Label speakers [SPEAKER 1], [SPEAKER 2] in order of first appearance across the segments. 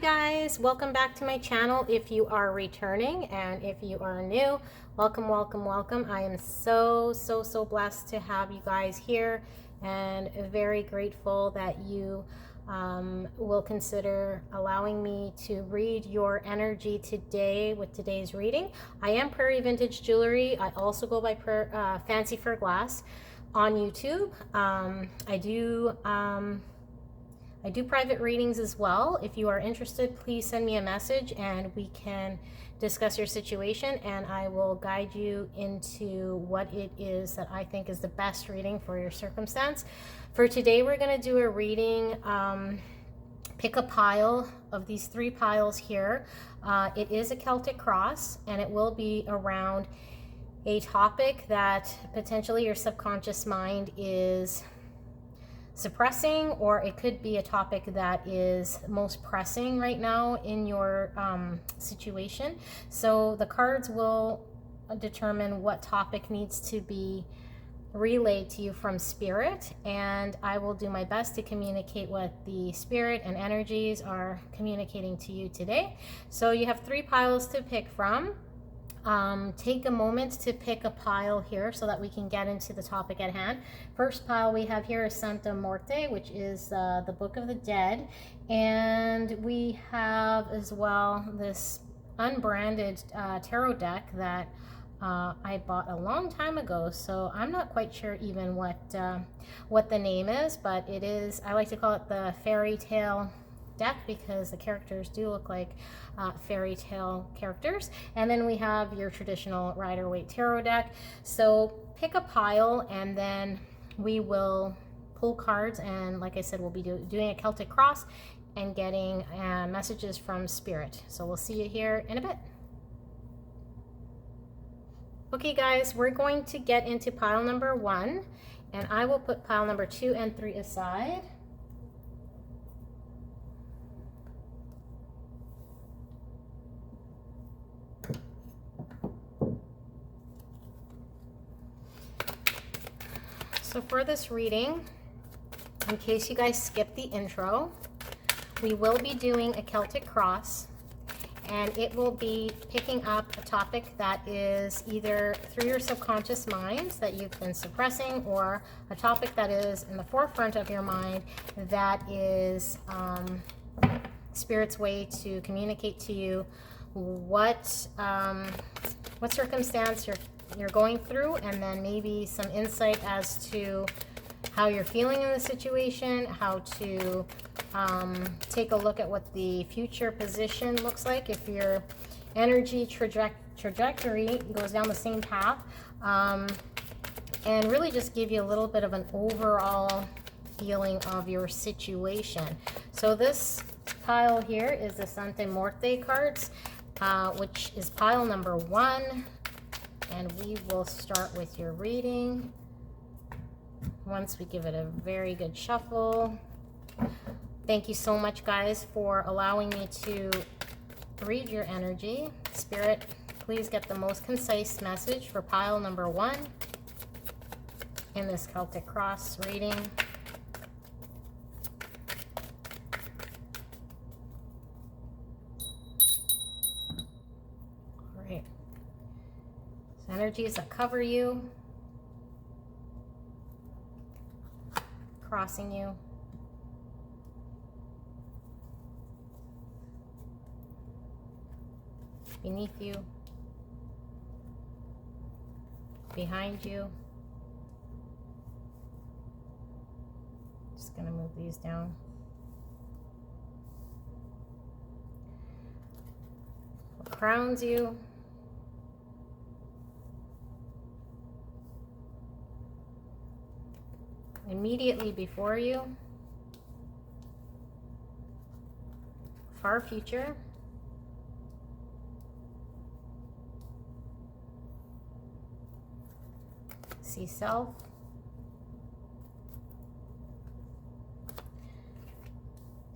[SPEAKER 1] Guys, welcome back to my channel. If you are returning and if you are new, welcome, welcome, welcome. I am so blessed to have you guys here and very grateful that you will consider allowing me to read your energy today with today's reading. I am Prairie Vintage Jewelry. I also go by Fancy for Glass on YouTube. I do private readings as well. If you are interested, please send me a message and we can discuss your situation and I will guide you into what it is that I think is the best reading for your circumstance. For today, we're going to do a reading. Pick a pile of these 3 piles here. It is a Celtic Cross and it will be around a topic that potentially your subconscious mind is suppressing, or it could be a topic that is most pressing right now in your situation. So the cards will determine what topic needs to be relayed to you from spirit, and I will do my best to communicate what the spirit and energies are communicating to you today. So you have 3 piles to pick from. Take a moment to pick a pile here so that we can get into the topic at hand. First pile we have here is Santa Muerte, which is the Book of the Dead, and we have as well this Unbranded tarot deck that I bought a long time ago, so I'm not quite sure even what the name is, but it is, I like to call it the fairy tale deck because the characters do look like fairy tale characters. And then we have your traditional Rider-Waite tarot deck. So pick a pile and then we will pull cards, and like I said, we'll be doing a Celtic Cross and getting messages from spirit. So we'll see you here in a bit. Okay guys, we're going to get into pile number 1, and I will put pile number 2 and 3 aside. So for this reading, in case you guys skipped the intro, we will be doing a Celtic Cross, and it will be picking up a topic that is either through your subconscious mind that you've been suppressing, or a topic that is in the forefront of your mind that is Spirit's way to communicate to you what circumstance you're going through, and then maybe some insight as to how you're feeling in the situation, how to take a look at what the future position looks like if your energy trajectory goes down the same path, and really just give you a little bit of an overall feeling of your situation. So this pile here is the Santa Muerte cards, which is pile number 1. And we will start with your reading once we give it a very good shuffle. Thank you so much, guys, for allowing me to read your energy. Spirit, please get the most concise message for pile number 1 in this Celtic Cross reading. All right. Energies that cover you, crossing you, beneath you, behind you. Just going to move these down. What crowns you, immediately before you, far future, see self,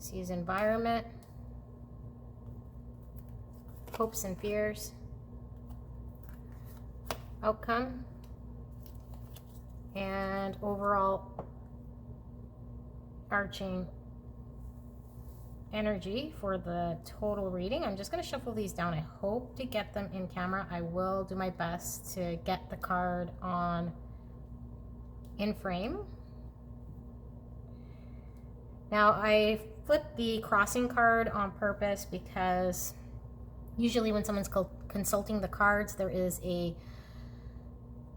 [SPEAKER 1] sees environment, hopes and fears, outcome, and overall arching energy for the total reading. I'm just going to shuffle these down. I hope to get them in camera. I will do my best to get the card on in frame. Now I flipped the crossing card on purpose because usually when someone's consulting the cards, there is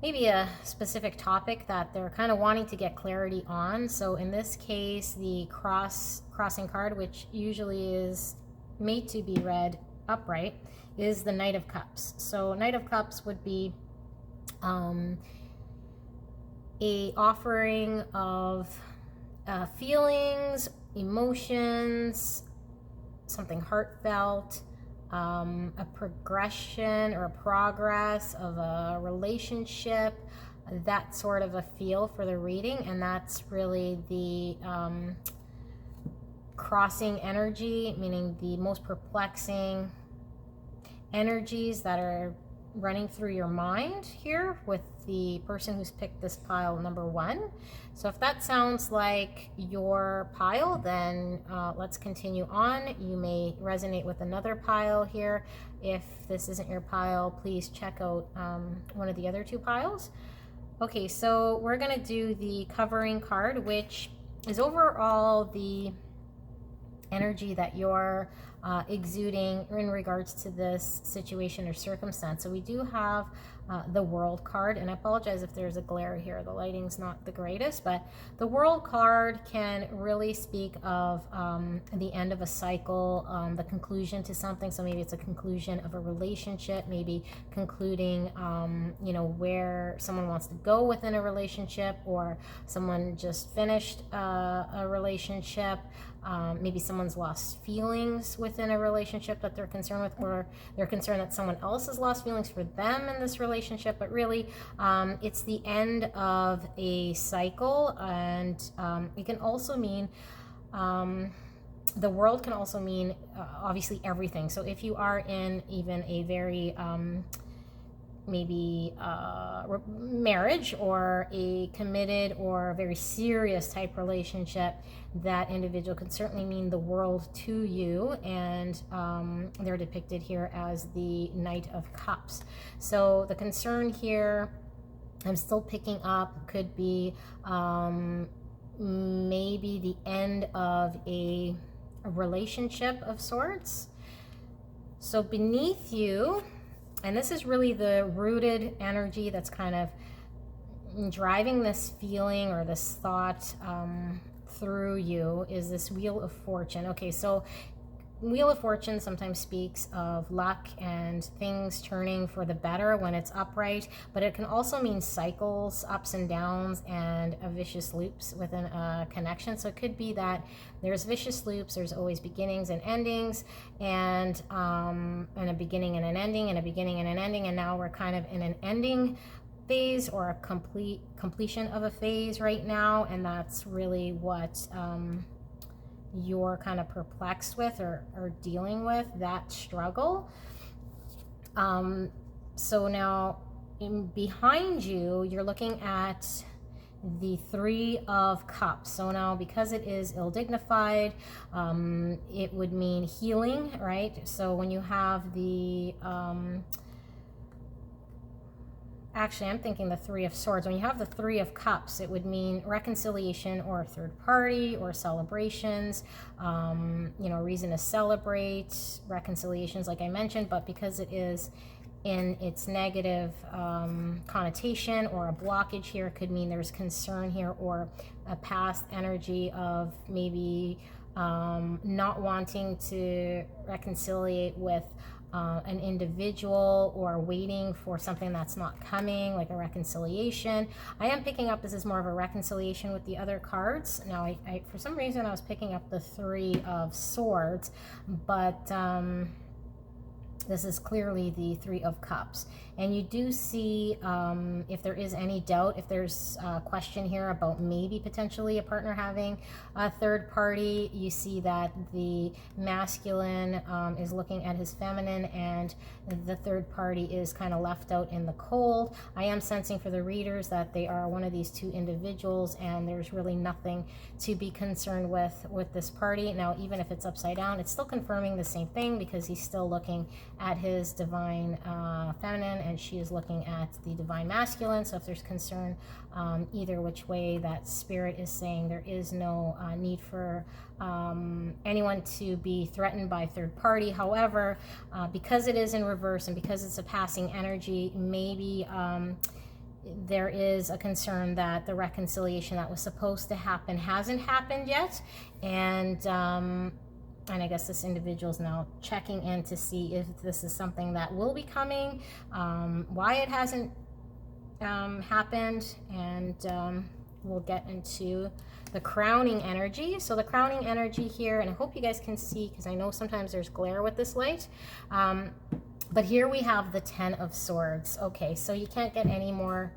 [SPEAKER 1] maybe a specific topic that they're kind of wanting to get clarity on. So in this case, the crossing card, which usually is made to be read upright, is the Knight of Cups. So Knight of Cups would be a offering of feelings, emotions, something heartfelt, a progression or a progress of a relationship, that sort of a feel for the reading. And that's really the crossing energy, meaning the most perplexing energies that are running through your mind here with the person who's picked this pile number 1. So if that sounds like your pile, then let's continue on. You may resonate with another pile here. If this isn't your pile, please check out one of the other 2 piles. Okay, so we're gonna do the covering card, which is overall the energy that you're exuding in regards to this situation or circumstance. So we do have the World card, and I apologize if there's a glare here. The lighting's not the greatest, but the World card can really speak of the end of a cycle, the conclusion to something. So maybe it's a conclusion of a relationship, maybe concluding, you know, where someone wants to go within a relationship, or someone just finished a relationship. Maybe someone's lost feelings within a relationship that they're concerned with, or they're concerned that someone else has lost feelings for them in this relationship. But really, it's the end of a cycle, and it can also mean the World can also mean obviously everything. So if you are in even a very maybe marriage or a committed or a very serious type relationship, that individual can certainly mean the world to you, and they're depicted here as the Knight of Cups. So the concern here, I'm still picking up, could be maybe the end of a relationship of sorts. So beneath you, and this is really the rooted energy that's kind of driving this feeling or this thought through you, is this Wheel of Fortune. Okay, so Wheel of Fortune sometimes speaks of luck and things turning for the better when it's upright, but it can also mean cycles, ups and downs, and vicious loops within a connection. So it could be that there's vicious loops, there's always beginnings and endings, and a beginning and an ending, and a beginning and an ending, and now we're kind of in an ending phase or a completion of a phase right now, and that's really what you're kind of perplexed with or dealing with, that struggle. So now behind you, you're looking at the 3 of Cups. So now, because it is ill-dignified, it would mean healing, right? So when you have the actually, I'm thinking the 3 of Swords. When you have the 3 of Cups, it would mean reconciliation or a third party or celebrations, you know, reason to celebrate, reconciliations, like I mentioned. But because it is in its negative connotation or a blockage here, it could mean there's concern here, or a past energy of maybe not wanting to reconciliate with an individual, or waiting for something that's not coming, like a reconciliation. I am picking up this is more of a reconciliation with the other cards. Now, I for some reason I was picking up the 3 of Swords, but This is clearly the Three of Cups. And you do see, if there is any doubt, if there's a question here about maybe potentially a partner having a third party, you see that the masculine is looking at his feminine, and the third party is kind of left out in the cold. I am sensing for the readers that they are one of these two individuals, and there's really nothing to be concerned with this party. Now, even if it's upside down, it's still confirming the same thing, because he's still looking at his divine feminine, and she is looking at the divine masculine. So if there's concern either which way, that spirit is saying there is no need for anyone to be threatened by third party. However, because it is in reverse and because it's a passing energy, maybe there is a concern that the reconciliation that was supposed to happen hasn't happened yet, and I guess this individual is now checking in to see if this is something that will be coming, why it hasn't happened, and we'll get into the crowning energy. So the crowning energy here, and I hope you guys can see, because I know sometimes there's glare with this light, but here we have the Ten of Swords. Okay, so you can't get any more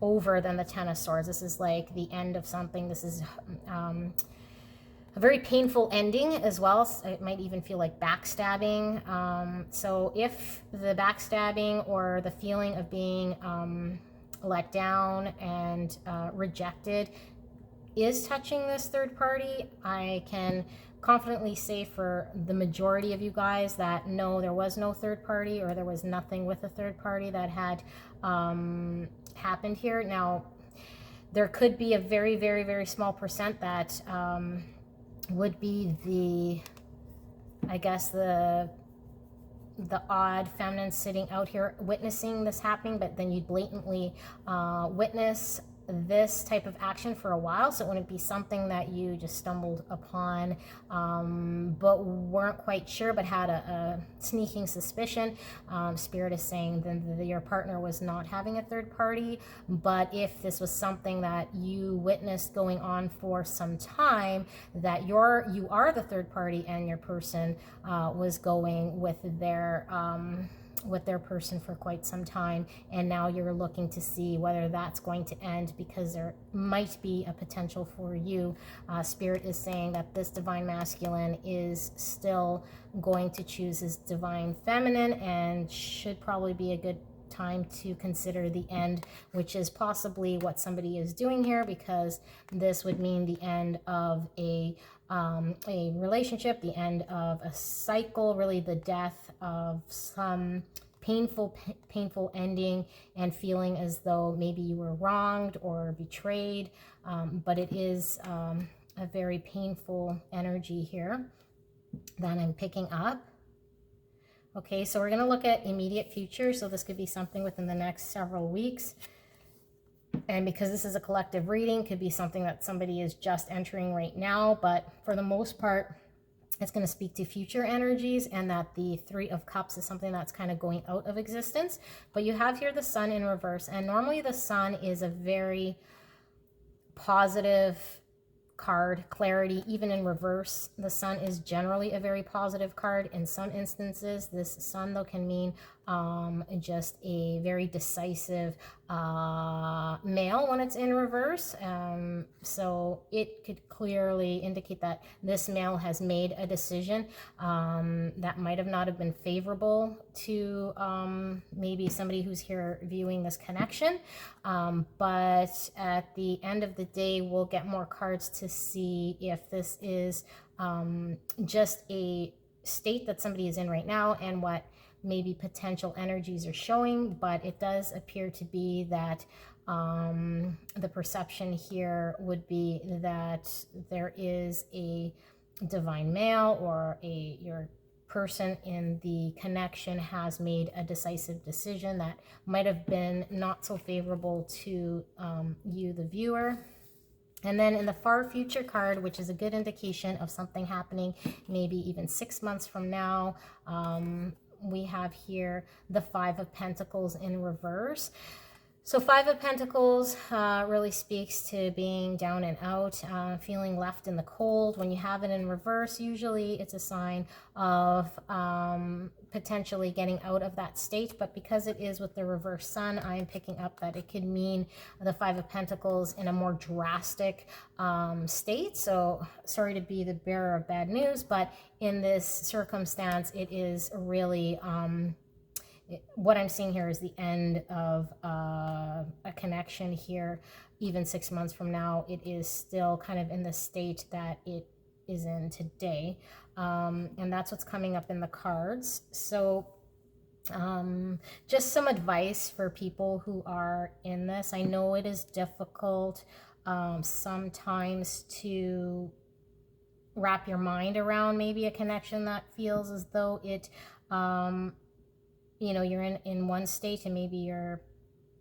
[SPEAKER 1] over than the Ten of Swords. This is like the end of something. This is a very painful ending as well. It might even feel like backstabbing. So if the backstabbing or the feeling of being let down and rejected is touching this third party, I can confidently say for the majority of you guys that no, there was no third party, or there was nothing with a third party that had happened here. Now, there could be a very, very, very small percent that would be the, I guess, the odd feminine sitting out here witnessing this happening, but then you'd blatantly witness this type of action for a while, so it wouldn't be something that you just stumbled upon but weren't quite sure, but had a sneaking suspicion. Spirit is saying that your partner was not having a third party, but if this was something that you witnessed going on for some time, that you are the third party, and your person was going with their person for quite some time, and now you're looking to see whether that's going to end, because there might be a potential for you. Spirit is saying that this divine masculine is still going to choose his divine feminine, and should probably be a good time to consider the end, which is possibly what somebody is doing here, because this would mean the end of a relationship, the end of a cycle, really the death of some painful ending, and feeling as though maybe you were wronged or betrayed, but it is a very painful energy here that I'm picking up. Okay, so we're going to look at immediate future, so this could be something within the next several weeks. And because this is a collective reading, could be something that somebody is just entering right now, but for the most part, it's going to speak to future energies, and that the Three of Cups is something that's kind of going out of existence. But you have here the Sun in reverse, and normally the Sun is a very positive card, clarity. Even in reverse, the Sun is generally a very positive card. In some instances, this Sun, though, can mean just a very decisive male when it's in reverse. So it could clearly indicate that this male has made a decision that might have not have been favorable to maybe somebody who's here viewing this connection. But at the end of the day, we'll get more cards to see if this is just a state that somebody is in right now, and what maybe potential energies are showing. But it does appear to be that the perception here would be that there is a divine male, or your person in the connection has made a decisive decision that might have been not so favorable to you, the viewer. And then in the far future card, which is a good indication of something happening maybe even 6 months from now, we have here the Five of Pentacles in reverse. So Five of Pentacles really speaks to being down and out, feeling left in the cold. When you have it in reverse, usually it's a sign of potentially getting out of that state. But because it is with the reverse sun, I'm picking up that it could mean the Five of Pentacles in a more drastic state. So sorry to be the bearer of bad news, but in this circumstance, it is really... what I'm seeing here is the end of a connection here. Even 6 months from now, it is still kind of in the state that it is in today. And that's what's coming up in the cards. So just some advice for people who are in this. I know it is difficult sometimes to wrap your mind around maybe a connection that feels as though it... you know, you're in one state and maybe your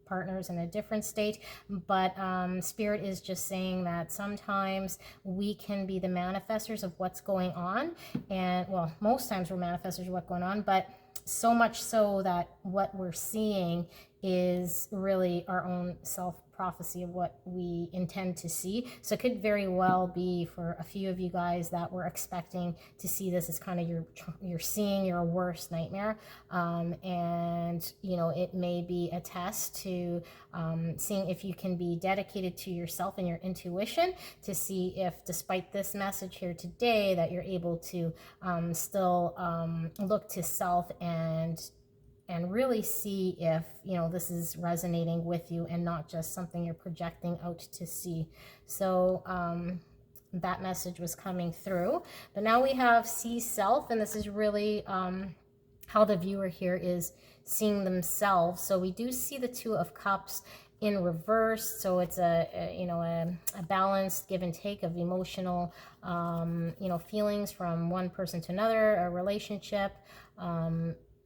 [SPEAKER 1] partner's in a different state, but Spirit is just saying that sometimes we can be the manifestors of what's going on, and well, most times we're manifestors of what's going on, but so much so that what we're seeing is really our own self-prophecy of what we intend to see. So it could very well be for a few of you guys that were expecting to see this as kind of you're seeing your worst nightmare, and you know, it may be a test to seeing if you can be dedicated to yourself and your intuition to see if, despite this message here today, that you're able to still look to self and really see if, you know, this is resonating with you and not just something you're projecting out to see. So that message was coming through. But now we have see self, and this is really how the viewer here is seeing themselves. So we do see the Two of Cups in reverse, so it's a balanced give and take of emotional feelings from one person to another, a relationship,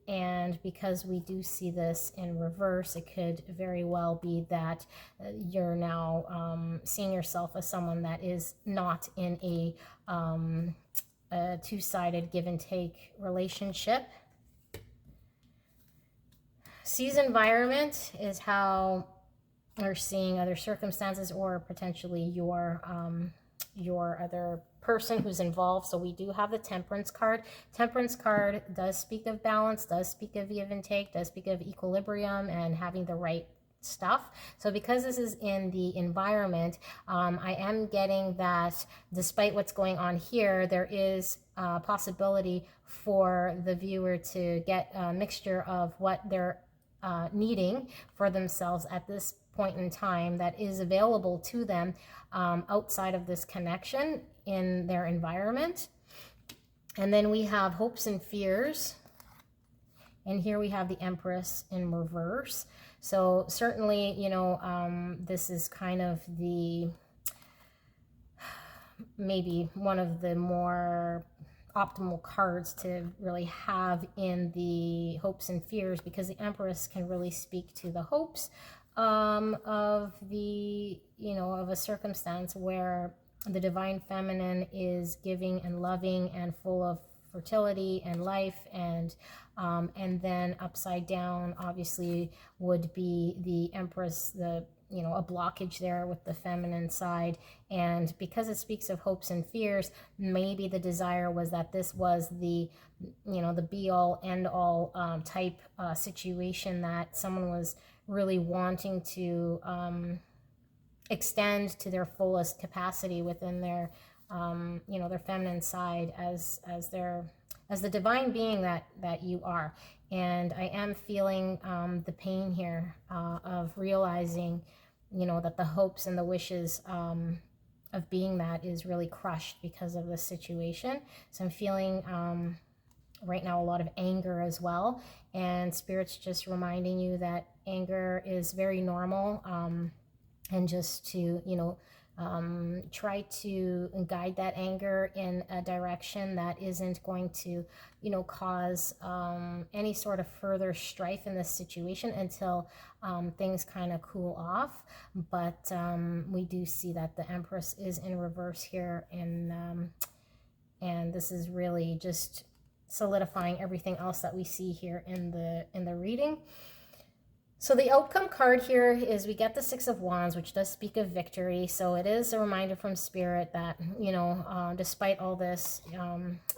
[SPEAKER 1] and because we do see this in reverse, it could very well be that you're now seeing yourself as someone that is not in a two-sided give and take relationship. Sees environment is how we're seeing other circumstances, or potentially your other person who's involved. So we do have the Temperance card. Temperance card does speak of balance, does speak of give and take, does speak of equilibrium and having the right stuff. So because this is in the environment, I am getting that despite what's going on here, there is a possibility for the viewer to get a mixture of what they're needing for themselves at this point in time that is available to them outside of this connection in their environment. And then we have hopes and fears, and here we have the Empress in reverse. So certainly, you know, this is kind of the maybe one of the more optimal cards to really have in the hopes and fears, because the Empress can really speak to the hopes of the, you know, of a circumstance where the divine feminine is giving and loving and full of fertility and life, and then upside down obviously would be the Empress, the, you know, a blockage there with the feminine side. And because it speaks of hopes and fears, maybe the desire was that this was the, you know, the be all end all type situation that someone was really wanting to extend to their fullest capacity within their you know, their feminine side as the divine being that you are. And I am feeling the pain here of realizing, you know, that the hopes and the wishes of being that is really crushed because of this situation. So I'm feeling right now a lot of anger as well, and Spirit's just reminding you that anger is very normal, and just to, you know, try to guide that anger in a direction that isn't going to, you know, cause any sort of further strife in this situation until things kind of cool off. But we do see that the Empress is in reverse here, and this is really just solidifying everything else that we see here in the reading. So the outcome card here is we get the Six of Wands, which does speak of victory. So it is a reminder from Spirit that, you know, despite all this,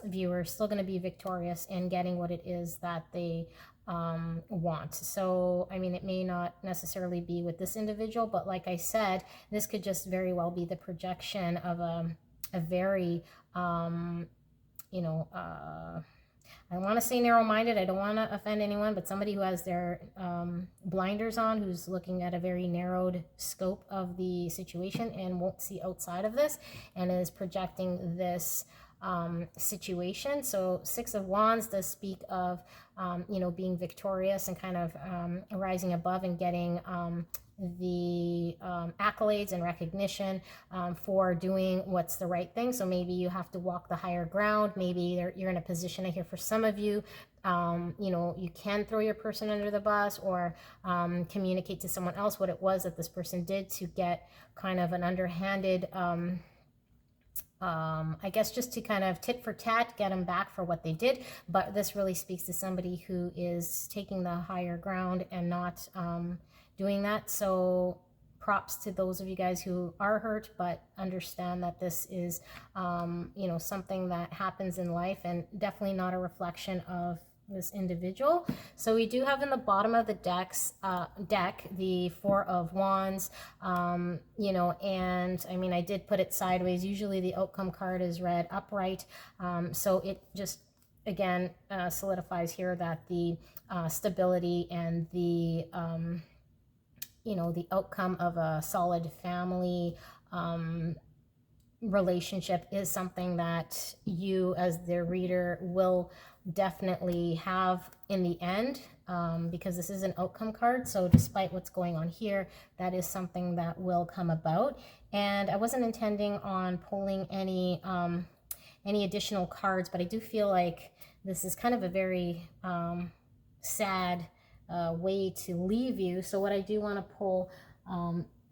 [SPEAKER 1] viewers still going to be victorious in getting what it is that they want. So, I mean, it may not necessarily be with this individual, but like I said, this could just very well be the projection of a very, you know, I want to say narrow-minded. I don't want to offend anyone, but somebody who has their blinders on, who's looking at a very narrowed scope of the situation and won't see outside of this, and is projecting this situation. So Six of Wands does speak of, you know, being victorious and kind of rising above and getting the accolades and recognition for doing what's the right thing. So maybe you have to walk the higher ground. Maybe you're in a position, I hear for some of you, you know, you can throw your person under the bus or communicate to someone else what it was that this person did to get kind of an underhanded, I guess just to kind of tit for tat, get them back for what they did. But this really speaks to somebody who is taking the higher ground and not doing that. So props to those of you guys who are hurt, but understand that this is, you know, something that happens in life and definitely not a reflection of this individual. So we do have in the bottom of the deck the Four of Wands, you know, and I mean, I did put it sideways. Usually the outcome card is read upright. So it just, again, solidifies here that the stability and the, you know, the outcome of a solid family relationship is something that you as the reader will definitely have in the end, because this is an outcome card. So despite what's going on here, that is something that will come about. And I wasn't intending on pulling any additional cards, but I do feel like this is kind of a very sad way to leave you. So what I do want to pull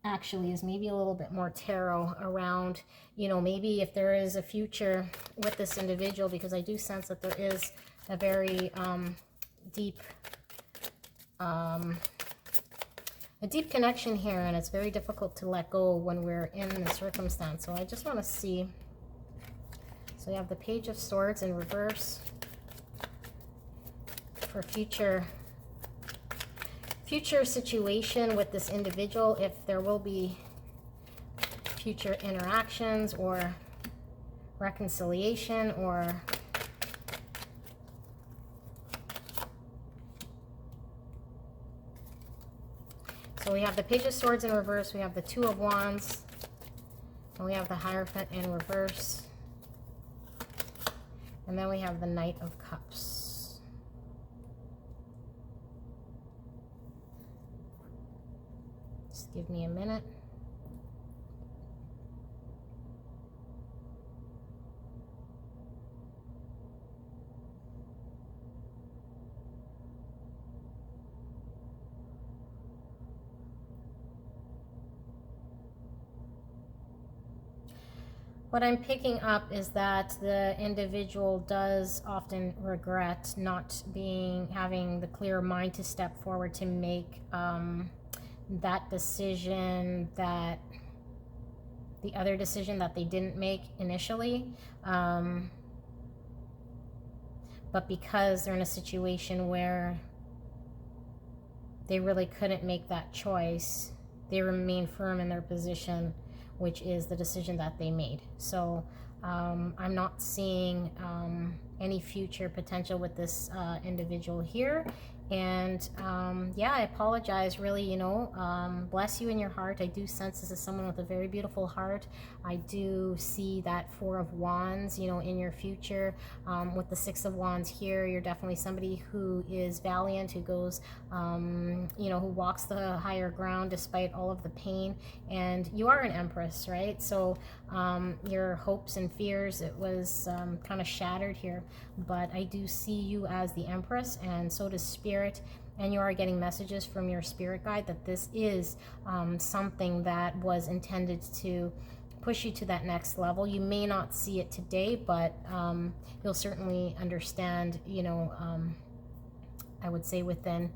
[SPEAKER 1] actually is maybe a little bit more tarot around, you know, maybe if there is a future with this individual, because I do sense that there is a very deep connection here, and it's very difficult to let go when we're in the circumstance. So I just want to see. So we have the Page of Swords in reverse for future situation with this individual, if there will be future interactions or reconciliation, or so we have the Page of Swords in reverse, we have the Two of Wands, and we have the Hierophant in reverse, and then we have the Knight of Cups. Give me a minute. What I'm picking up is that the individual does often regret not having the clear mind to step forward to make that decision, that the other decision that they didn't make initially, but because they're in a situation where they really couldn't make that choice, they remain firm in their position, which is the decision that they made. So I'm not seeing any future potential with this individual here. And yeah, I apologize, really, you know, bless you in your heart. I do sense this is someone with a very beautiful heart. I do see that Four of Wands, you know, in your future. With the Six of Wands here, you're definitely somebody who is valiant, who goes, you know, who walks the higher ground despite all of the pain. And you are an Empress, right? So your hopes and fears, it was kind of shattered here. But I do see you as the Empress, and so does Spirit. And you are getting messages from your spirit guide that this is something that was intended to push you to that next level. You may not see it today, but you'll certainly understand, you know, I would say within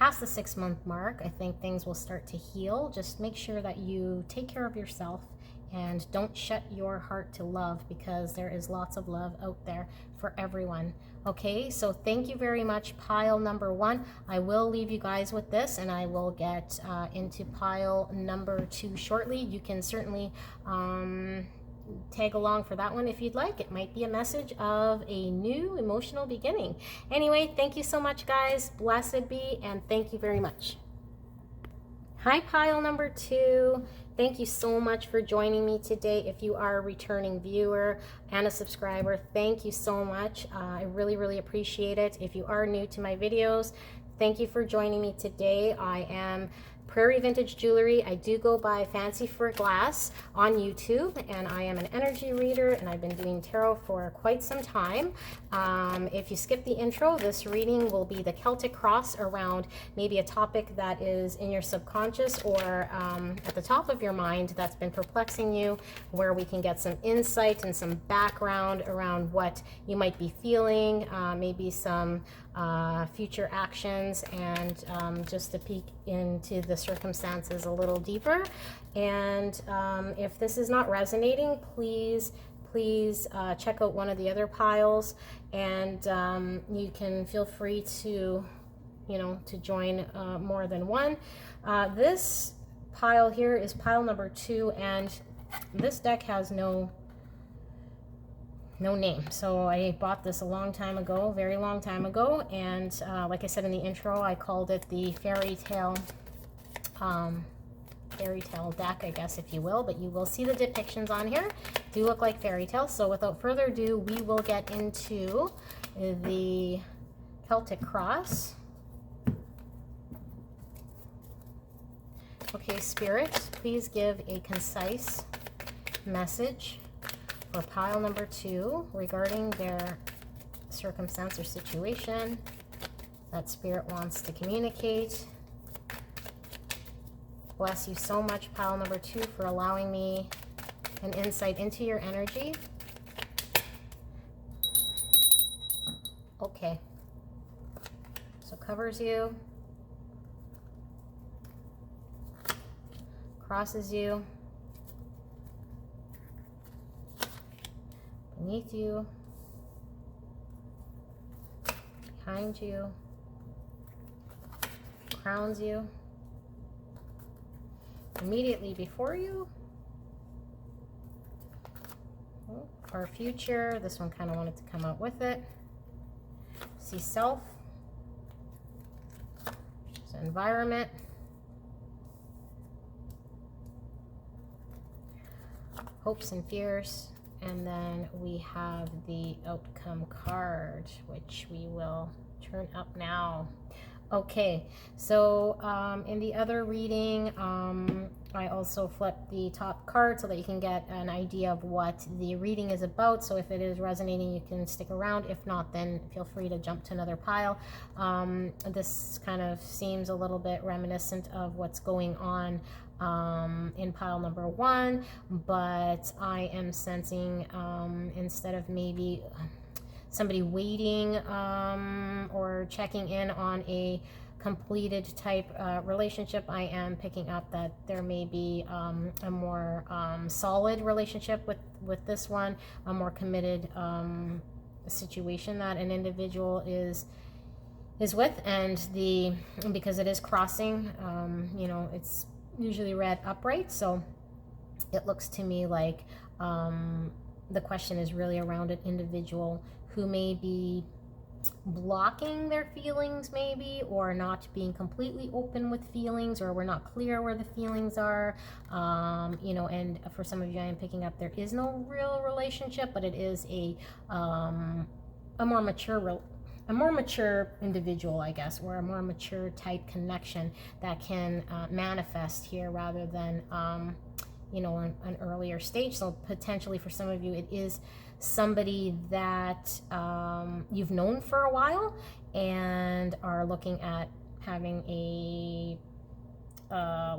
[SPEAKER 1] past the 6-month mark, I think things will start to heal. Just make sure that you take care of yourself and don't shut your heart to love, because there is lots of love out there for everyone. Okay, so thank you very much, pile number 1. I will leave you guys with this, and I will get into pile number 2 shortly. You can certainly tag along for that one if you'd like. It might be a message of a new emotional beginning. Anyway, thank you so much, guys. Blessed be, and thank you very much. Hi, pile number 2. Thank you so much for joining me today. If you are a returning viewer and a subscriber, thank you so much. I really, really appreciate it. If you are new to my videos, thank you for joining me today. I am Prairie Vintage Jewelry. I do go by Fancy for Glass on YouTube, and I am an energy reader, and I've been doing tarot for quite some time. If you skip the intro, this reading will be the Celtic Cross around maybe a topic that is in your subconscious or at the top of your mind that's been perplexing you, where we can get some insight and some background around what you might be feeling, maybe some future actions, and just a peek into the circumstances a little deeper. And if this is not resonating, please check out one of the other piles, and you can feel free to to join more than one. This pile here is pile number 2, and this deck has no name. So I bought this a long time ago, very long time ago, and like I said in the intro, I called it the fairy tale deck, I guess, if you will, but you will see the depictions on here do look like fairy tales. So without further ado, we will get into the Celtic Cross. Okay, Spirit, please give a concise message for pile number 2 regarding their circumstance or situation that Spirit wants to communicate. Bless you so much, pile number 2, for allowing me an insight into your energy. Okay. So covers you, crosses you, beneath you, behind you, crowns you, immediately before you, our future. This one kind of wanted to come out with it. See self, so environment, hopes and fears, and then we have the outcome card, which we will turn up now. Okay, so in the other reading, I also flipped the top card so that you can get an idea of what the reading is about. So if it is resonating, you can stick around. If not, then feel free to jump to another pile. This kind of seems a little bit reminiscent of what's going on in pile number 1, but I am sensing instead of maybe somebody waiting or checking in on a completed type relationship, I am picking up that there may be a more solid relationship with this one, a more committed situation that an individual is with, and because it is crossing, it's usually read upright, so it looks to me like the question is really around an individual who may be blocking their feelings maybe, or not being completely open with feelings, or we're not clear where the feelings are, and for some of you, I am picking up there is no real relationship, but it is a more mature individual, I guess, or a more mature type connection that can manifest here rather than an earlier stage. So potentially for some of you, it is somebody that you've known for a while and are looking at having a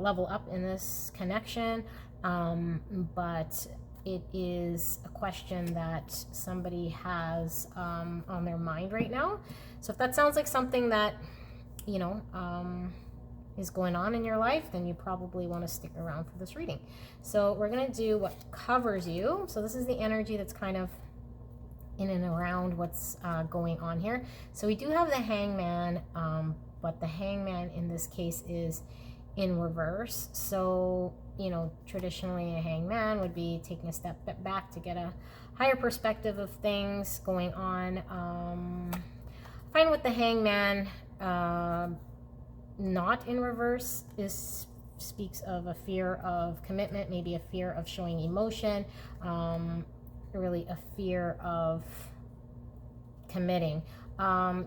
[SPEAKER 1] level up in this connection, but it is a question that somebody has on their mind right now. So if that sounds like something that you know, is going on in your life, then you probably want to stick around for this reading. So we're going to do what covers you. So this is the energy that's kind of in and around what's going on here. So we do have the Hangman, but the Hangman in this case is in reverse. So, you know, traditionally a hangman would be taking a step back to get a higher perspective of things going on. I find with the Hangman, not in reverse, speaks of a fear of commitment, maybe a fear of showing emotion, really a fear of committing.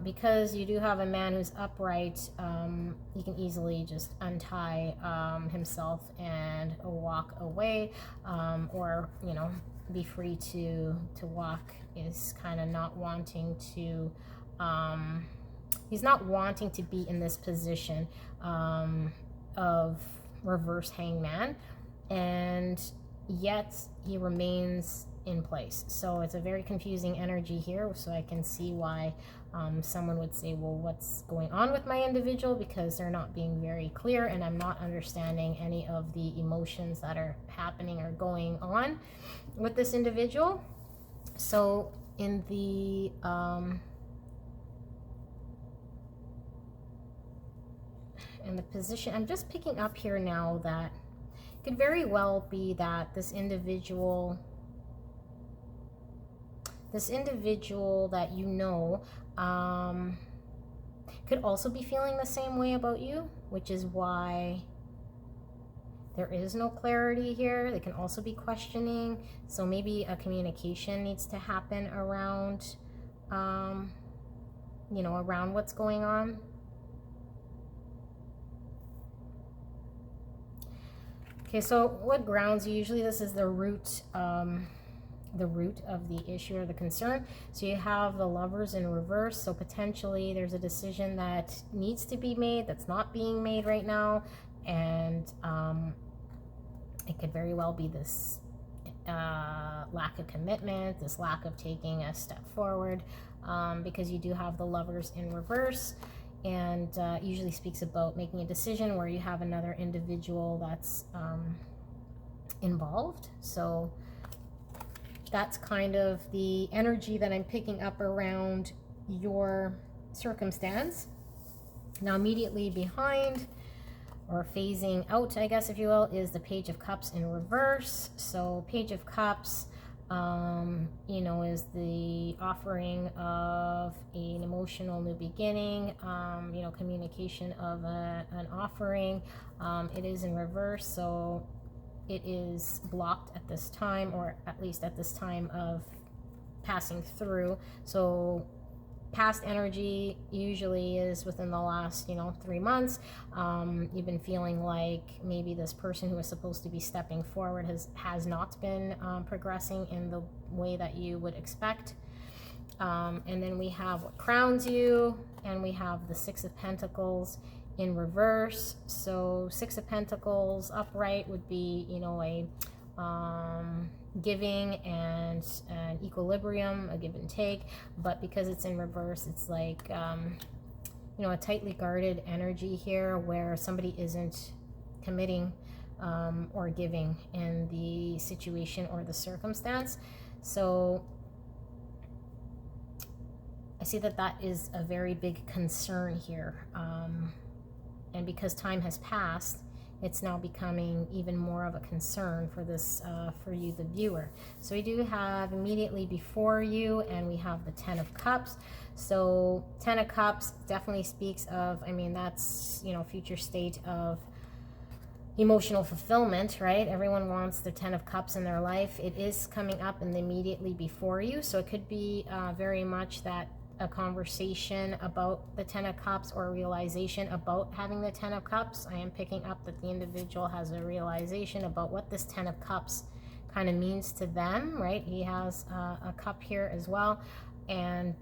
[SPEAKER 1] Because you do have a man who's upright, he can easily just untie himself and walk away, or, you know, be free to walk, is kind of not wanting to, he's not wanting to be in this position of reverse hangman, and yet he remains in place. So it's a very confusing energy here. So I can see why someone would say, well, what's going on with my individual, because they're not being very clear, and I'm not understanding any of the emotions that are happening or going on with this individual. So in the position, I'm just picking up here now that it could very well be that this individual that you know could also be feeling the same way about you, which is why there is no clarity here. They can also be questioning. So maybe a communication needs to happen around, you know, around what's going on. Okay, so what grounds you? Usually this is the root of the issue or the concern. So you have the Lovers in reverse. So potentially there's a decision that needs to be made that's not being made right now, and it could very well be this lack of commitment, this lack of taking a step forward, because you do have the Lovers in reverse, and usually speaks about making a decision where you have another individual that's involved. So that's kind of the energy that I'm picking up around your circumstance. Now immediately behind, or phasing out, I guess if you will, is the Page of Cups in reverse. So Page of Cups, you know, is the offering of an emotional new beginning, you know, communication of an offering. It is in reverse, so it is blocked at this time, or at least at this time of passing through. So past energy usually is within the last, you know, 3 months. You've been feeling like maybe this person who was supposed to be stepping forward has not been progressing in the way that you would expect. And then we have what crowns you, and we have the Six of Pentacles in reverse. So Six of Pentacles upright would be, you know, a giving and an equilibrium, a give and take, but because it's in reverse, it's like you know, a tightly guarded energy here where somebody isn't committing or giving in the situation or the circumstance. So I see that that is a very big concern here, and because time has passed, it's now becoming even more of a concern for this, for you, the viewer. So we do have immediately before you, and we have the Ten of Cups. So Ten of Cups definitely speaks of, I mean, that's, you know, future state of emotional fulfillment, right? Everyone wants the Ten of Cups in their life. It is coming up in the immediately before you. So it could be very much that a conversation about the Ten of Cups, or a realization about having the Ten of Cups. I am picking up that the individual has a realization about what this Ten of Cups kind of means to them, right? He has a cup here as well, and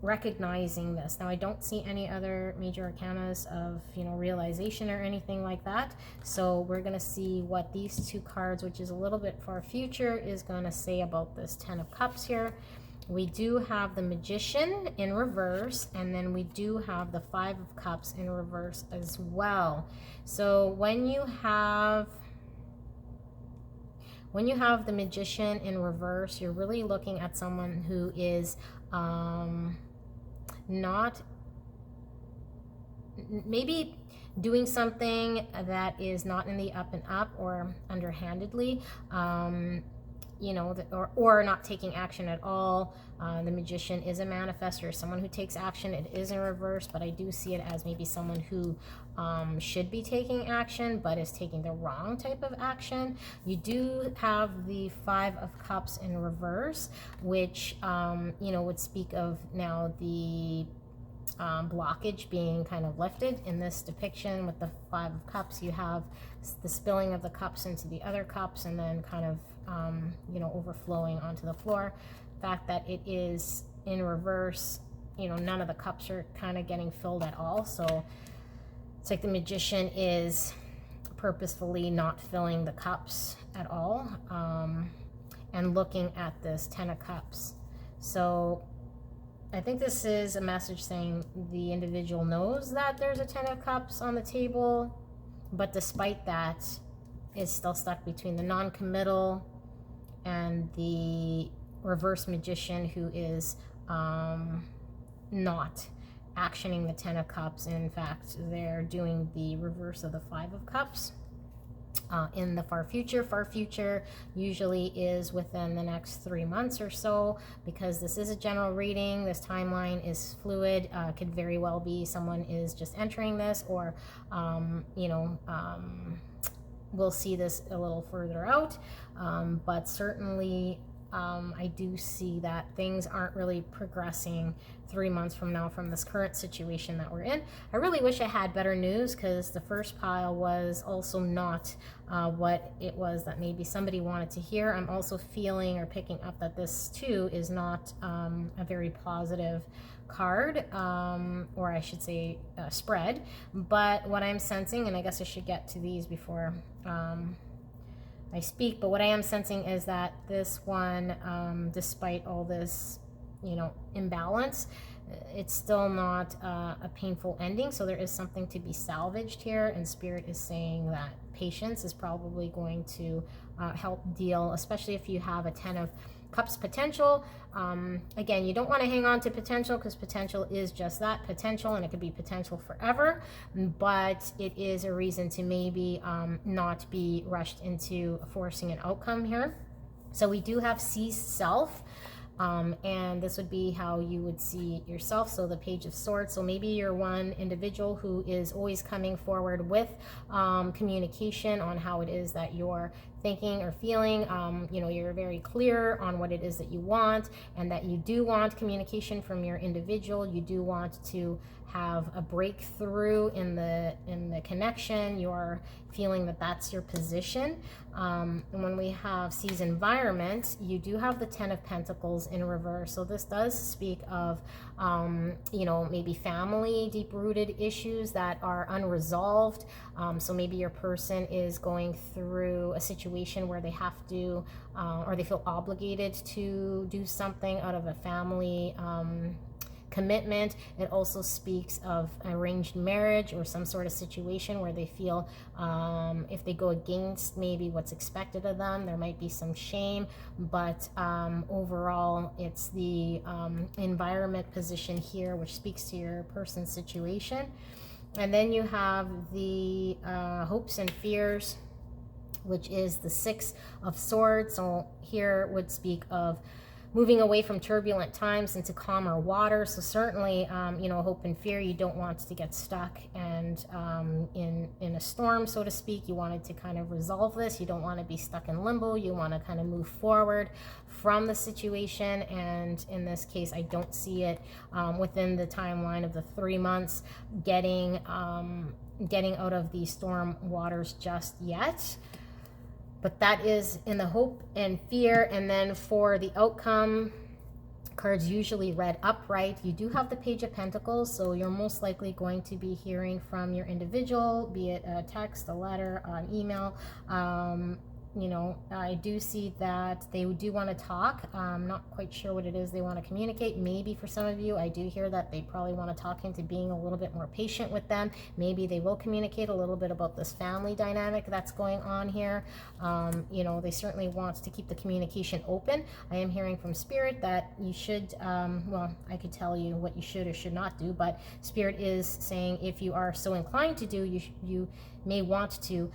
[SPEAKER 1] recognizing this. Now I don't see any other major arcanas of, you know, realization or anything like that. So we're going to see what these two cards, which is a little bit far future, is going to say about this Ten of Cups here. We do have the Magician in reverse, and then we do have the Five of Cups in reverse as well. So when you have the Magician in reverse, you're really looking at someone who is not, maybe doing something that is not in the up and up, or underhandedly, you know, or not taking action at all. The Magician is a manifestor, someone who takes action. It is in reverse, but I do see it as maybe someone who should be taking action but is taking the wrong type of action. You do have the Five of Cups in reverse, which you know, would speak of now the blockage being kind of lifted. In this depiction with the Five of Cups, you have the spilling of the cups into the other cups, and then kind of you know, overflowing onto the floor. The fact that it is in reverse, you know, none of the cups are kind of getting filled at all. So it's like the Magician is purposefully not filling the cups at all, and looking at this Ten of Cups. So I think this is a message saying the individual knows that there's a Ten of Cups on the table, but despite that, is still stuck between the non-committal and the reverse Magician, who is not actioning the Ten of Cups. In fact, they're doing the reverse of the Five of Cups. In the far future. Far future usually is within the next 3 months or so, because this is a general reading. This timeline is fluid. Could very well be someone is just entering this, or you know, we'll see this a little further out, but certainly I do see that things aren't really progressing 3 months from now from this current situation that we're in. I really wish I had better news, because the first pile was also not what it was that maybe somebody wanted to hear. I'm also feeling or picking up that this too is not a very positive card, or I should say spread. But what I'm sensing, and I guess I should get to these before I speak, but what I am sensing is that this one, despite all this, you know, imbalance, it's still not a painful ending. So there is something to be salvaged here, and Spirit is saying that patience is probably going to help deal, especially if you have a Ten of Cups potential. Again, you don't want to hang on to potential, because potential is just that, potential, and it could be potential forever, but it is a reason to maybe not be rushed into forcing an outcome here. So we do have cease self, and this would be how you would see yourself. So the Page of Swords. So maybe you're one individual who is always coming forward with communication on how it is that you're thinking or feeling. You know, you're very clear on what it is that you want, and that you do want communication from your individual. You do want to have a breakthrough in the connection. You're feeling that that's your position. And when we have C's environment, you do have the Ten of Pentacles in reverse. So this does speak of you know, maybe family, deep-rooted issues that are unresolved. So maybe your person is going through a situation where they have to or they feel obligated to do something out of a family commitment. It also speaks of arranged marriage, or some sort of situation where they feel if they go against maybe what's expected of them, there might be some shame. But overall, it's the environment position here, which speaks to your person's situation. And then you have the hopes and fears, which is the Six of Swords. So here would speak of moving away from turbulent times into calmer water. So certainly, you know, hope and fear, you don't want to get stuck and in a storm, so to speak. You wanted to kind of resolve this. You don't want to be stuck in limbo. You want to kind of move forward from the situation. And in this case, I don't see it within the timeline of the 3 months getting out of the storm waters just yet. But that is in the hope and fear. And then for the outcome, cards usually read upright. You do have the Page of Pentacles, so you're most likely going to be hearing from your individual, be it a text, a letter, an email. you know, I do see that they do want to talk. I'm not quite sure what it is they want to communicate. Maybe for some of you, I do hear that they probably want to talk into being a little bit more patient with them. Maybe they will communicate a little bit about this family dynamic that's going on here. You know, they certainly want to keep the communication open. I am hearing from Spirit that you should, well, I could tell you what you should or should not do, but Spirit is saying if you are so inclined to do, you may want to, you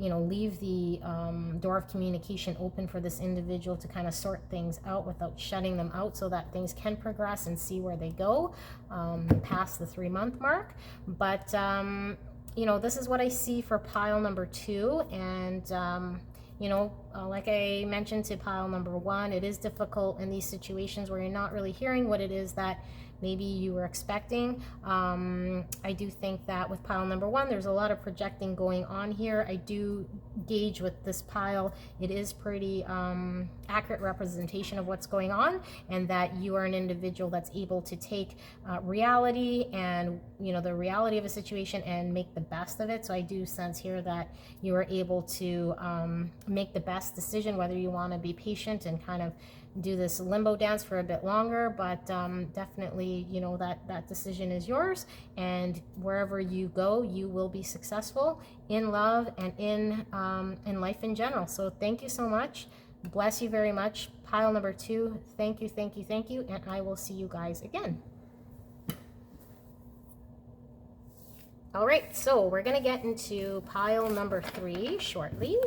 [SPEAKER 1] know, leave the door of communication open for this individual to kind of sort things out without shutting them out, so that things can progress and see where they go past the 3-month mark. But you know, this is what I see for pile number 2, and you know, like I mentioned to pile number 1, it is difficult in these situations where you're not really hearing what it is that maybe you were expecting. I do think that with pile number 1, there's a lot of projecting going on here. I do gauge with this pile, it is pretty accurate representation of what's going on, and that you are an individual that's able to take reality and, you know, the reality of a situation and make the best of it. So I do sense here that you are able to make the best decision, whether you want to be patient and kind of do this limbo dance for a bit longer, but definitely, you know, that decision is yours, and wherever you go, you will be successful in love and in life in general. So thank you so much. Bless you very much. Pile number 2, thank you, thank you, thank you, and I will see you guys again. All right, so we're gonna get into pile number 3 shortly.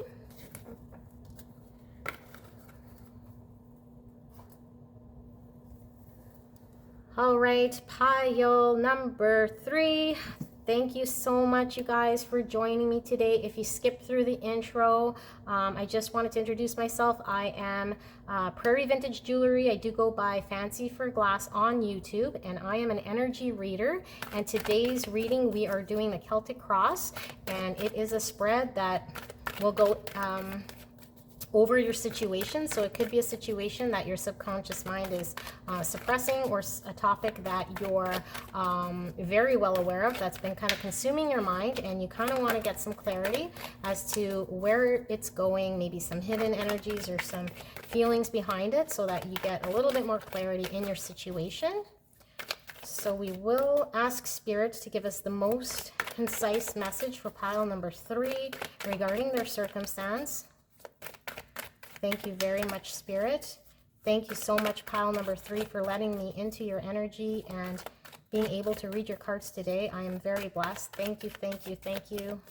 [SPEAKER 1] All right, pile number 3. Thank you so much, you guys, for joining me today. If you skipped through the intro, I just wanted to introduce myself. I am Prairie Vintage Jewelry. I do go by Fancy for Glass on YouTube, and I am an energy reader. And today's reading, we are doing the Celtic Cross, and it is a spread that will go over your situation. So it could be a situation that your subconscious mind is suppressing, or a topic that you're very well aware of that's been kind of consuming your mind, and you kind of want to get some clarity as to where it's going, maybe some hidden energies or some feelings behind it, so that you get a little bit more clarity in your situation. So we will ask Spirit to give us the most concise message for pile number 3 regarding their circumstance. Thank you very much, Spirit. Thank you so much, pile number 3, for letting me into your energy and being able to read your cards today. I am very blessed. Thank you, thank you, thank you.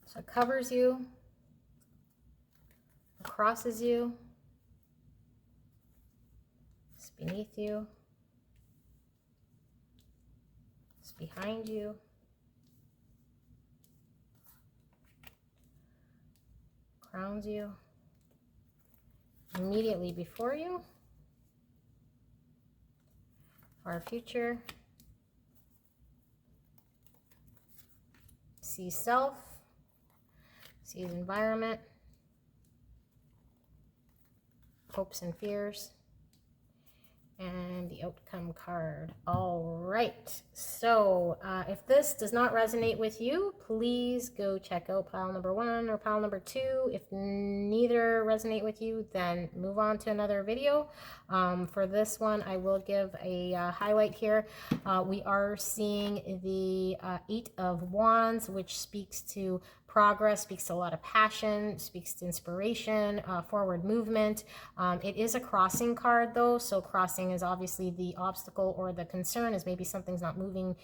[SPEAKER 1] So it covers you, it crosses you, it's beneath you, it's behind you, crowns you, immediately before you, for our future, sees self, sees environment, hopes and fears, and the outcome card. All right, so if this does not resonate with you, please go check out pile number 1 or pile number 2. If neither resonate with you, then move on to another video. For this one, I will give a highlight here. We are seeing the 8 of Wands, which speaks to progress, speaks to a lot of passion, speaks to inspiration, forward movement. It is a crossing card though, so crossing is obviously the obstacle or the concern is maybe something's not moving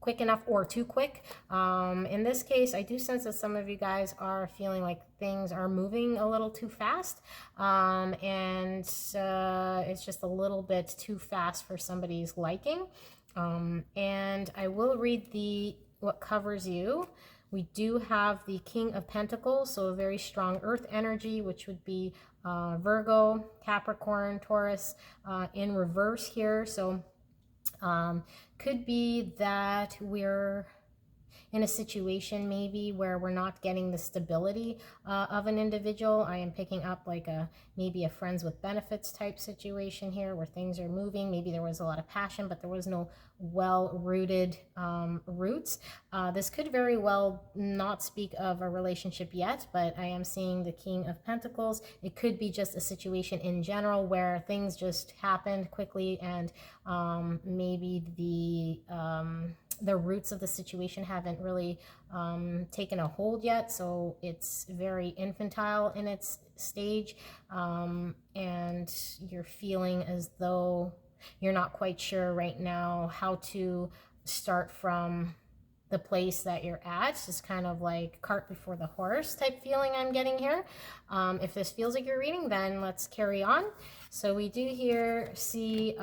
[SPEAKER 1] quick enough or too quick. In this case, I do sense that some of you guys are feeling like things are moving a little too fast, and it's just a little bit too fast for somebody's liking. And I will read what covers you. We do have the King of Pentacles, so a very strong earth energy, which would be Virgo, Capricorn, Taurus in reverse here. So could be that we're in a situation maybe where we're not getting the stability of an individual. I am picking up like maybe a friends with benefits type situation here where things are moving. Maybe there was a lot of passion, but there was no well-rooted roots. This could very well not speak of a relationship yet, but I am seeing the King of Pentacles. It could be just a situation in general where things just happened quickly, and maybe the roots of the situation haven't really taken a hold yet, so it's very infantile in its stage, and you're feeling as though you're not quite sure right now how to start from the place that you're at. It's kind of like cart before the horse type feeling I'm getting here. If this feels like your reading, then let's carry on. So we do here see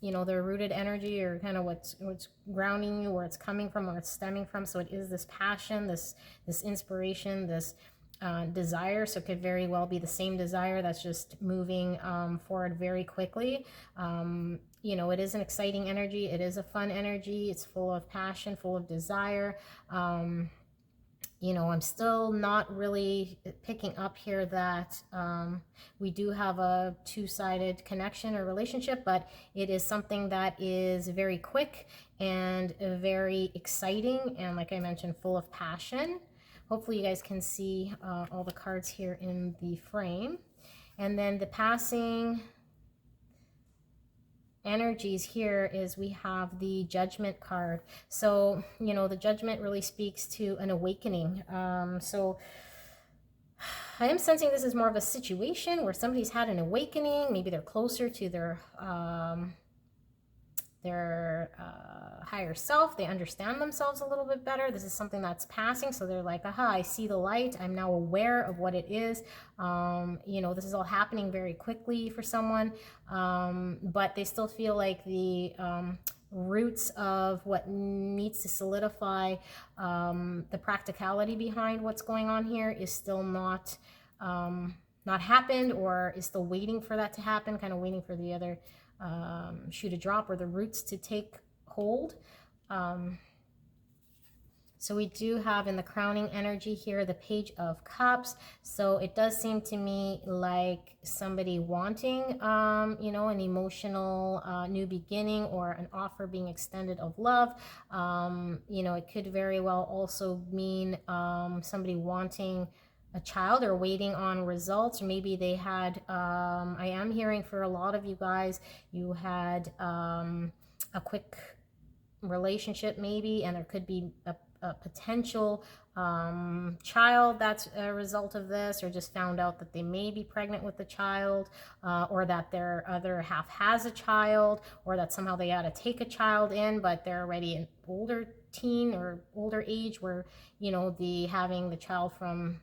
[SPEAKER 1] you know, the rooted energy, or kind of what's grounding you, where it's coming from, where it's stemming from. So it is this passion, this inspiration, this desire. So it could very well be the same desire that's just moving forward very quickly. You know, it is an exciting energy. It is a fun energy. It's full of passion, full of desire. You know, I'm still not really picking up here that we do have a two-sided connection or relationship, but it is something that is very quick and very exciting, and like I mentioned, full of passion. Hopefully you guys can see all the cards here in the frame. And then the passing energies here is we have the Judgment card. So, you know, the Judgment really speaks to an awakening. So I am sensing this is more of a situation where somebody's had an awakening. Maybe they're closer to their higher self. They understand themselves a little bit better. This is something that's passing, so they're like, aha, I see the light. I'm now aware of what it is. You know, this is all happening very quickly for someone, but they still feel like the roots of what needs to solidify the practicality behind what's going on here is still not happened, or is still waiting for that to happen, kind of waiting for the other shoe to drop, or the roots to take hold. So we do have in the crowning energy here the Page of Cups. So it does seem to me like somebody wanting, you know, an emotional new beginning, or an offer being extended of love. You know, it could very well also mean somebody wanting a child or waiting on results. Or maybe they had, I am hearing for a lot of you guys, you had a quick relationship maybe, and there could be a potential child that's a result of this, or just found out that they may be pregnant with the child, or that their other half has a child, or that somehow they got to take a child in, but they're already an older teen or older age, where, you know, the having the child from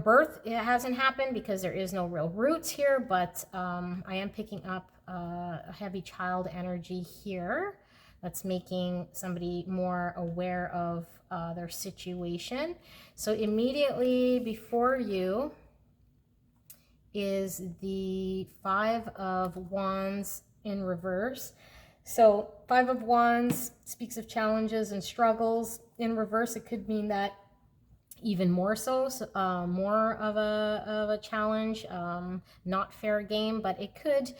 [SPEAKER 1] birth, it hasn't happened because there is no real roots here, but I am picking up a heavy child energy here that's making somebody more aware of their situation. So immediately before you is the Five of Wands in reverse. So Five of Wands speaks of challenges and struggles. In reverse, it could mean that even more so, more of a challenge, not fair game, but it could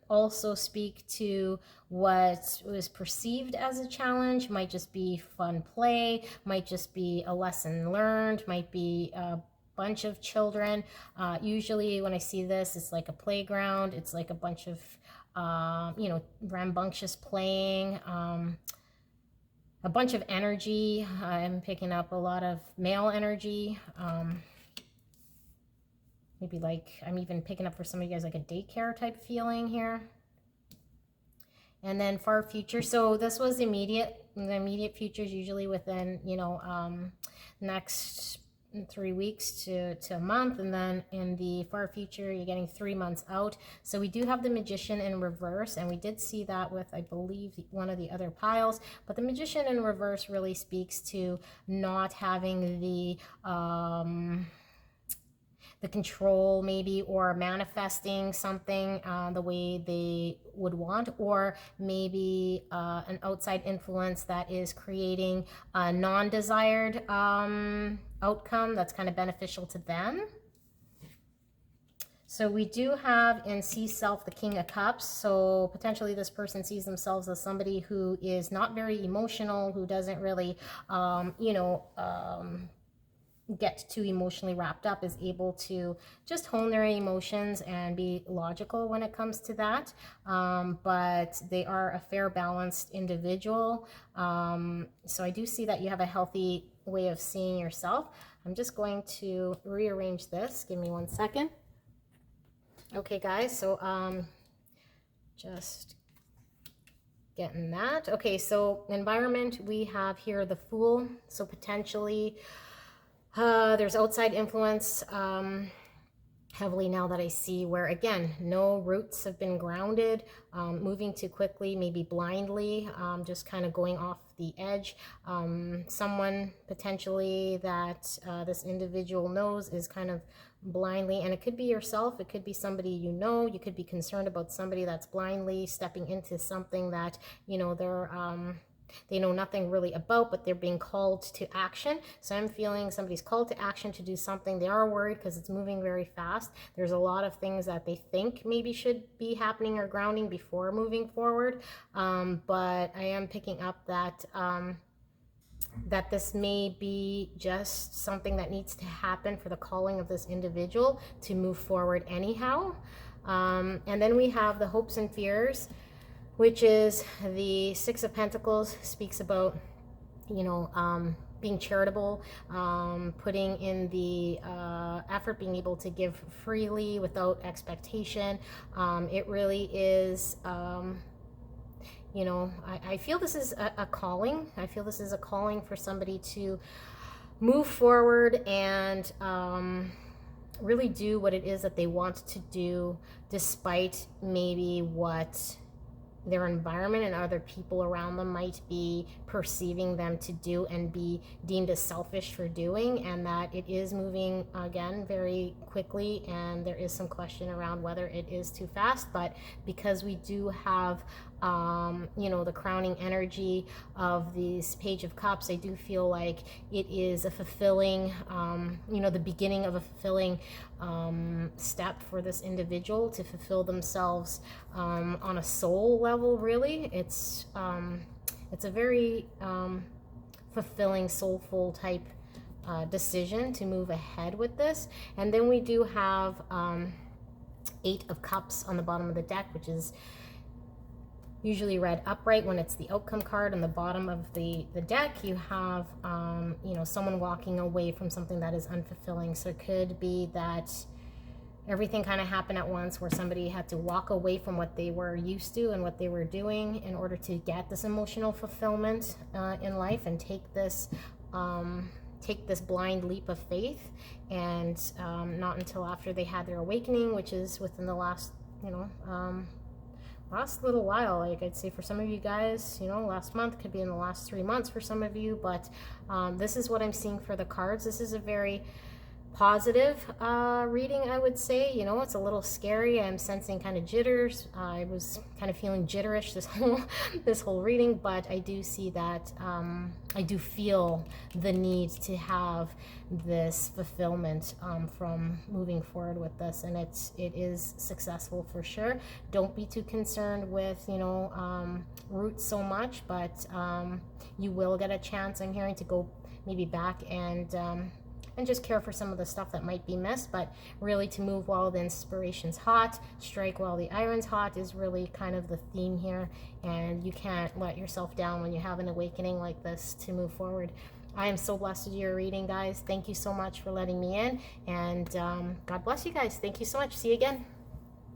[SPEAKER 1] also speak to what was perceived as a challenge. Might just be fun play, might just be a lesson learned, might be a bunch of children. Usually when I see this, it's like a playground, it's like a bunch of you know, rambunctious playing, a bunch of energy. I'm picking up a lot of male energy. Maybe like, I'm even picking up for some of you guys like a daycare type feeling here. And then far future. So this was immediate. The immediate future is usually within, you know, next 3 weeks to a month, and then in the far future you're getting 3 months out. So we do have the Magician in reverse, and we did see that with, I believe, one of the other piles, but the Magician in reverse really speaks to not having the the control maybe, or manifesting something the way they would want, or maybe an outside influence that is creating a non-desired outcome that's kind of beneficial to them. So we do have in see self the King of Cups. So potentially this person sees themselves as somebody who is not very emotional, who doesn't really, get too emotionally wrapped up, is able to just hone their emotions and be logical when it comes to that. But they are a fair, balanced individual. So I do see that you have a healthy way of seeing yourself. I'm just going to rearrange this. Give me 1 second. Okay, guys, so just getting that. Okay, so environment, we have here the Fool. So potentially there's outside influence heavily now that I see, where again, no roots have been grounded, moving too quickly, maybe blindly, just kind of going off the edge. Someone potentially that this individual knows is kind of blindly, and it could be yourself, it could be somebody you know, you could be concerned about somebody that's blindly stepping into something that, you know, they know nothing really about, but they're being called to action. So I'm feeling somebody's called to action to do something. They are worried because it's moving very fast. There's a lot of things that they think maybe should be happening or grounding before moving forward. But I am picking up that that this may be just something that needs to happen for the calling of this individual to move forward anyhow. And then we have the hopes and fears, which is the Six of Pentacles. Speaks about, you know, being charitable, putting in the effort, being able to give freely without expectation. It really is, you know, I feel this is a calling. I feel this is a calling for somebody to move forward and really do what it is that they want to do, despite maybe what their environment and other people around them might be perceiving them to do and be deemed as selfish for doing, and that it is moving again very quickly, and there is some question around whether it is too fast. But because we do have you know, the crowning energy of this Page of Cups, I do feel like it is a fulfilling, you know, the beginning of a fulfilling step for this individual to fulfill themselves on a soul level. Really, it's a very fulfilling, soulful type decision to move ahead with this. And then we do have 8 of Cups on the bottom of the deck, which is usually read upright when it's the outcome card. On the bottom of the deck, you have, you know, someone walking away from something that is unfulfilling. So it could be that everything kind of happened at once, where somebody had to walk away from what they were used to and what they were doing in order to get this emotional fulfillment in life, and take this blind leap of faith. And not until after they had their awakening, which is within the last, you know, last little while, like I'd say for some of you guys, you know, last month, could be in the last 3 months for some of you. But this is what I'm seeing for the cards. This is a very positive reading, I would say. You know, it's a little scary. I'm sensing kind of jitters. I was kind of feeling jitterish this whole reading, but I do see that I do feel the need to have this fulfillment from moving forward with this, and it is successful for sure. Don't be too concerned with, you know, roots so much, but you will get a chance, I'm hearing, to go maybe back and just care for some of the stuff that might be missed. But really, to move while the inspiration's hot, strike while the iron's hot, is really kind of the theme here. And you can't let yourself down when you have an awakening like this to move forward. I am so blessed to do your reading, guys. Thank you so much for letting me in, and God bless you guys. Thank you so much. See you again.